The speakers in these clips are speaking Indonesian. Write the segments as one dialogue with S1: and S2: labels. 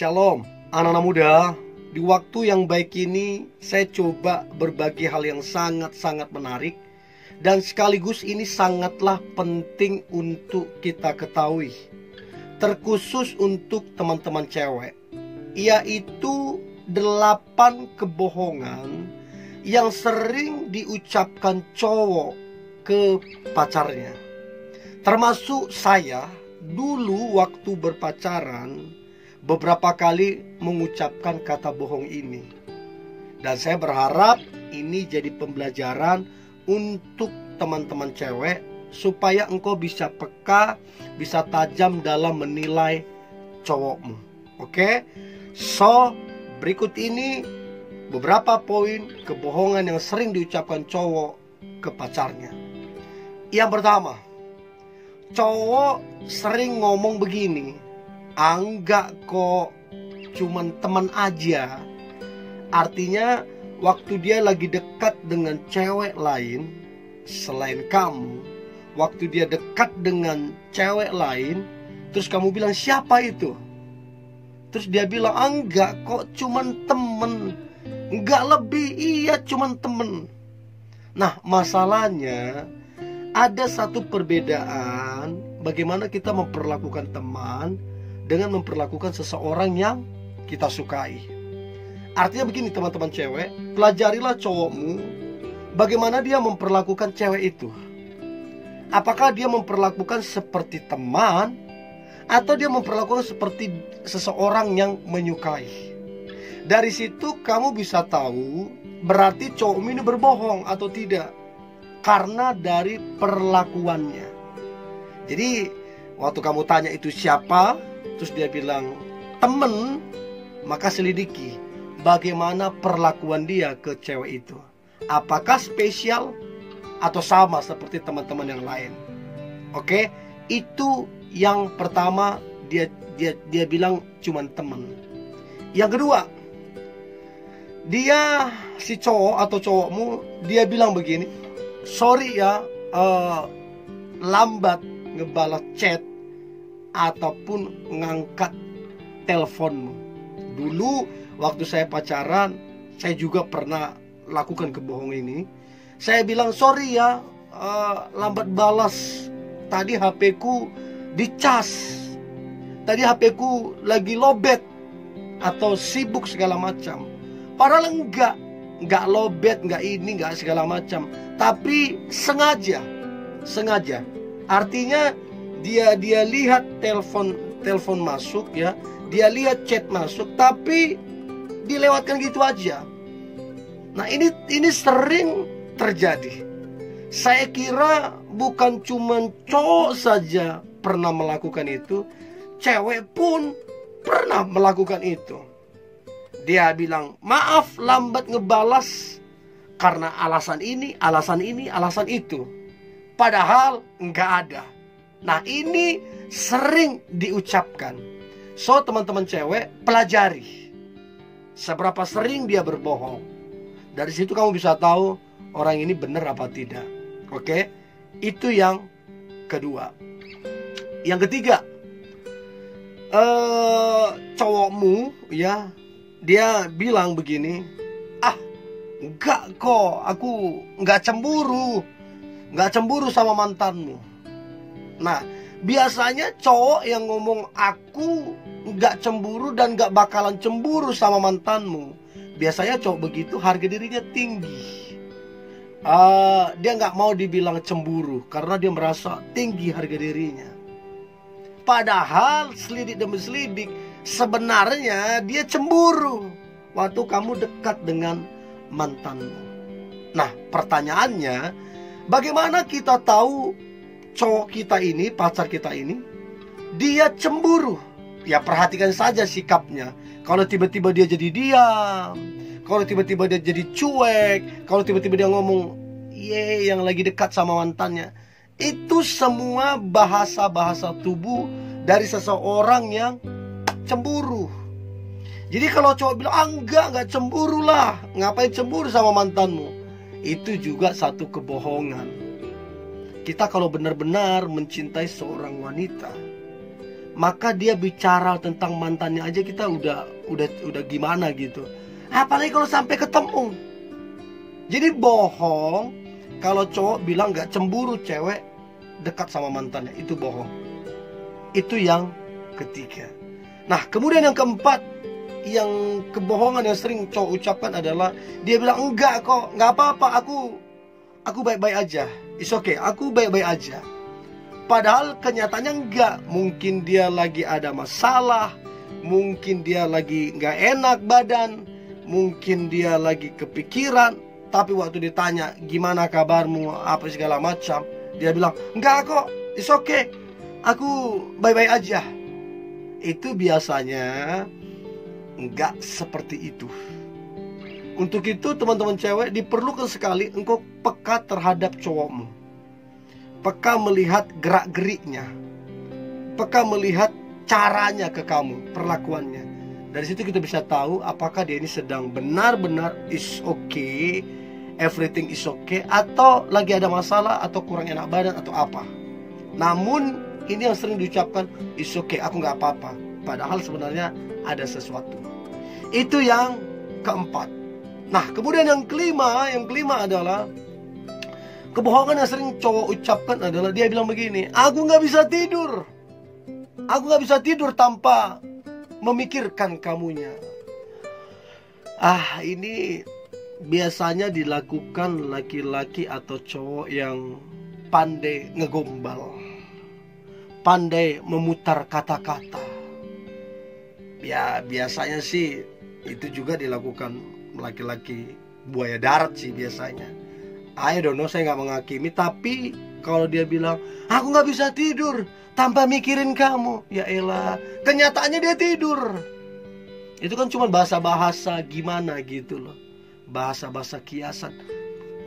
S1: Shalom, anak-anak muda. Di waktu yang baik ini, saya coba berbagi hal yang sangat-sangat menarik. Dan sekaligus ini sangatlah penting untuk kita ketahui, terkhusus untuk teman-teman cewek, yaitu 8 kebohongan yang sering diucapkan cowok ke pacarnya. Termasuk saya, dulu waktu berpacaran beberapa kali mengucapkan kata bohong ini. Dan saya berharap ini jadi pembelajaran untuk teman-teman cewek, supaya engkau bisa peka, bisa tajam dalam menilai cowokmu. Oke? So, berikut ini beberapa poin kebohongan yang sering diucapkan cowok ke pacarnya. Yang pertama, cowok sering ngomong begini, "Enggak kok, cuman teman aja." Artinya waktu dia lagi dekat dengan cewek lain selain kamu, waktu dia dekat dengan cewek lain, terus kamu bilang, "Siapa itu?" Terus dia bilang, "Enggak kok, cuman temen." "Enggak lebih, iya cuman temen." Nah, masalahnya ada satu perbedaan bagaimana kita memperlakukan teman dengan memperlakukan seseorang yang kita sukai. Artinya begini teman-teman cewek, pelajarilah cowokmu bagaimana dia memperlakukan cewek itu. Apakah dia memperlakukan seperti teman, atau dia memperlakukan seperti seseorang yang menyukai. Dari situ kamu bisa tahu berarti cowokmu ini berbohong atau tidak, karena dari perlakuannya. Jadi waktu kamu tanya itu siapa, terus dia bilang temen, maka selidiki bagaimana perlakuan dia ke cewek itu. Apakah spesial atau sama seperti teman-teman yang lain? Oke, itu yang pertama, dia bilang cuman temen. Yang kedua, dia si cowok atau cowokmu, dia bilang begini, "Sorry ya, lambat ngebalas chat ataupun ngangkat teleponmu." Dulu waktu saya pacaran, saya juga pernah lakukan kebohongan ini. Saya bilang, "Sorry ya, lambat balas. Tadi HP-ku dicas. Tadi HP-ku lagi lowbat atau sibuk segala macam." Padahal enggak lowbat, enggak ini, enggak segala macam. Tapi sengaja. Artinya dia lihat telepon masuk ya, dia lihat chat masuk, tapi dilewatkan gitu aja. Nah, ini sering terjadi. Saya kira bukan cuma cowok saja pernah melakukan itu, cewek pun pernah melakukan itu. Dia bilang, "Maaf lambat ngebalas karena alasan ini, alasan itu." Padahal enggak ada. Nah, ini sering diucapkan. So, teman-teman cewek, pelajari seberapa sering dia berbohong. Dari situ kamu bisa tahu orang ini benar apa tidak. Oke? Itu yang kedua. Yang ketiga, cowokmu ya, dia bilang begini, "Enggak kok, aku enggak cemburu sama mantanmu." Nah, biasanya cowok yang ngomong "aku enggak cemburu dan enggak bakalan cemburu sama mantanmu", biasanya cowok begitu harga dirinya tinggi. Dia nggak mau dibilang cemburu karena dia merasa tinggi harga dirinya. Padahal selidik demi selidik, sebenarnya dia cemburu waktu kamu dekat dengan mantanmu. Nah, pertanyaannya, bagaimana kita tahu cowok kita ini, pacar kita ini, dia cemburu? Ya, perhatikan saja sikapnya. Kalau tiba-tiba dia jadi diam, kalau tiba-tiba dia jadi cuek, kalau tiba-tiba dia ngomong yang lagi dekat sama mantannya, itu semua bahasa-bahasa tubuh dari seseorang yang cemburu. Jadi kalau cowok bilang, enggak cemburu lah, ngapain cemburu sama mantanmu, itu juga satu kebohongan. Kita kalau benar-benar mencintai seorang wanita, maka dia bicara tentang mantannya aja kita udah gimana gitu. Apalagi kalau sampai ketemu. Jadi bohong kalau cowok bilang gak cemburu cewek dekat sama mantannya, itu bohong. Itu yang ketiga. Nah, kemudian yang keempat, yang kebohongan yang sering cowok ucapkan adalah dia bilang enggak kok, nggak apa-apa, aku baik-baik aja, it's okay, aku baik-baik aja. Padahal kenyataannya enggak. Mungkin dia lagi ada masalah, mungkin dia lagi nggak enak badan, mungkin dia lagi kepikiran. Tapi waktu ditanya gimana kabarmu, apa segala macam, dia bilang enggak kok, it's okay, aku baik-baik aja. Itu biasanya enggak seperti itu. Untuk itu teman-teman cewek, diperlukan sekali engkau peka terhadap cowokmu. Peka melihat gerak-geriknya, peka melihat caranya ke kamu, perlakuannya. Dari situ kita bisa tahu apakah dia ini sedang benar-benar is okay, everything is okay, atau lagi ada masalah, atau kurang enak badan, atau apa. Namun ini yang sering diucapkan, is okay, aku nggak apa-apa, padahal sebenarnya ada sesuatu. Itu yang keempat. Nah, kemudian yang kelima adalah kebohongan yang sering cowok ucapkan adalah dia bilang begini, aku nggak bisa tidur, aku nggak bisa tidur tanpa memikirkan kamunya. Ini biasanya dilakukan laki-laki atau cowok yang pandai ngegombal, pandai memutar kata-kata. Ya biasanya sih itu juga dilakukan laki-laki buaya darat sih biasanya. I don't know, saya nggak menghakimi. Tapi kalau dia bilang aku nggak bisa tidur tanpa mikirin kamu, ya elah, kenyataannya dia tidur. Itu kan cuma bahasa-bahasa gimana gitu loh, bahasa-bahasa kiasan.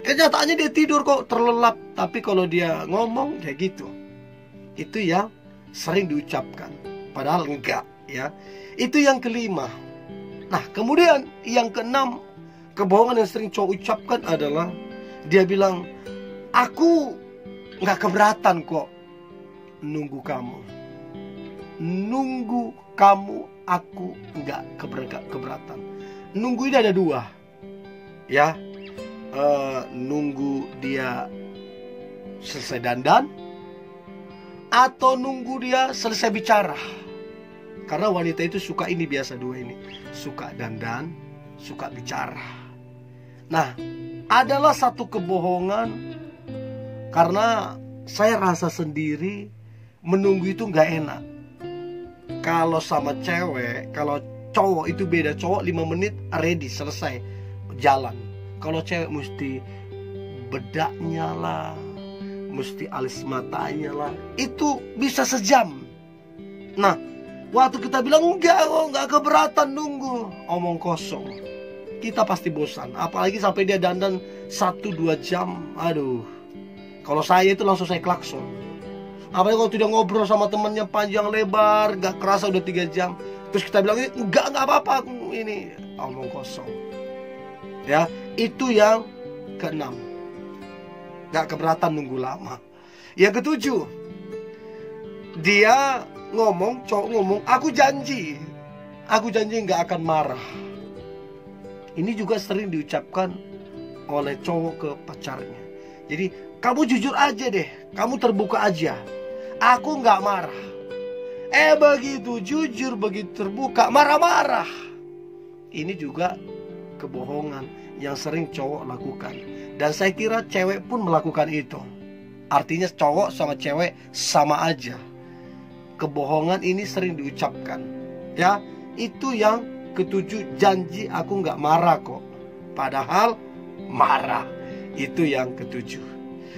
S1: Kenyataannya dia tidur kok, terlelap. Tapi kalau dia ngomong kayak gitu, itu yang sering diucapkan, padahal enggak ya. Itu yang kelima. Nah, kemudian yang keenam, kebohongan yang sering cowok ucapkan adalah dia bilang, aku nggak keberatan kok nunggu kamu. Nunggu kamu, aku nggak keberatan. Nunggu ini ada dua, ya. Nunggu dia selesai dandan, atau nunggu dia selesai bicara. Karena wanita itu suka ini, biasa dua ini, suka dandan, suka bicara. Nah, adalah satu kebohongan, karena saya rasa sendiri menunggu itu nggak enak. Kalau sama cewek, kalau cowok itu beda. Cowok 5 menit ready, selesai, jalan. Kalau cewek mesti bedaknya lah, mesti alis matanya lah, itu bisa sejam. Nah, waktu kita bilang enggak keberatan nunggu, omong kosong. Kita pasti bosan, apalagi sampai dia dandan 1-2 jam. Aduh, kalau saya itu langsung saya klakson. Apalagi kalau tidak ngobrol sama temannya panjang lebar, gak kerasa udah 3 jam. Terus kita bilang enggak apa-apa, ini omong kosong. Ya, itu yang keenam, gak keberatan nunggu lama. Yang ketujuh, dia cowok ngomong, aku janji gak akan marah. Ini juga sering diucapkan oleh cowok ke pacarnya. Jadi, kamu jujur aja deh, kamu terbuka aja, aku gak marah. Begitu jujur, begitu terbuka, marah-marah. Ini juga kebohongan yang sering cowok lakukan. Dan saya kira cewek pun melakukan itu. Artinya cowok sama cewek sama aja. Kebohongan ini sering diucapkan. Ya, itu yang ketujuh, janji aku nggak marah kok, padahal marah. Itu yang ketujuh.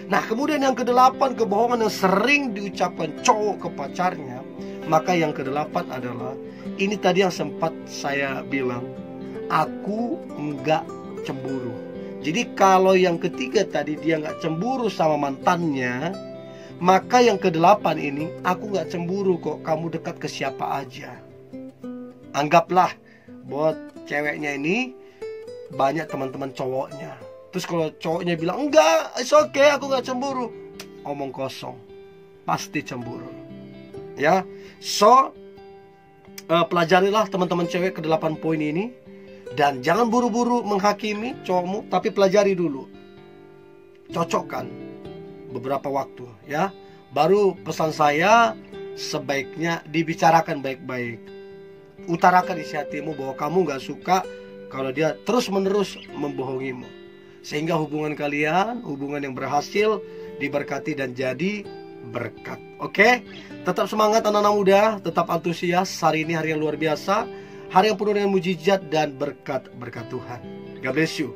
S1: Nah, kemudian yang kedelapan, kebohongan yang sering diucapkan cowok ke pacarnya. Maka yang kedelapan adalah ini tadi yang sempat saya bilang, aku nggak cemburu. Jadi kalau yang ketiga tadi dia nggak cemburu sama mantannya, maka yang kedelapan ini, aku nggak cemburu kok, kamu dekat ke siapa aja. Anggaplah buat ceweknya ini banyak teman-teman cowoknya. Terus kalau cowoknya bilang enggak, it's okay, aku nggak cemburu, omong kosong, pasti cemburu. ya. So pelajarilah teman-teman cewek ke-8 poin ini. Dan jangan buru-buru menghakimi cowokmu, tapi pelajari dulu, cocokkan beberapa waktu, ya. Baru pesan saya, sebaiknya dibicarakan baik-baik. Utarakan isi hatimu bahwa kamu gak suka kalau dia terus-menerus membohongimu, sehingga hubungan kalian, hubungan yang berhasil, diberkati dan jadi berkat. Oke? Tetap semangat anak-anak muda, tetap antusias. Hari ini hari yang luar biasa, hari yang penuh dengan mujizat dan berkat Tuhan. God bless you.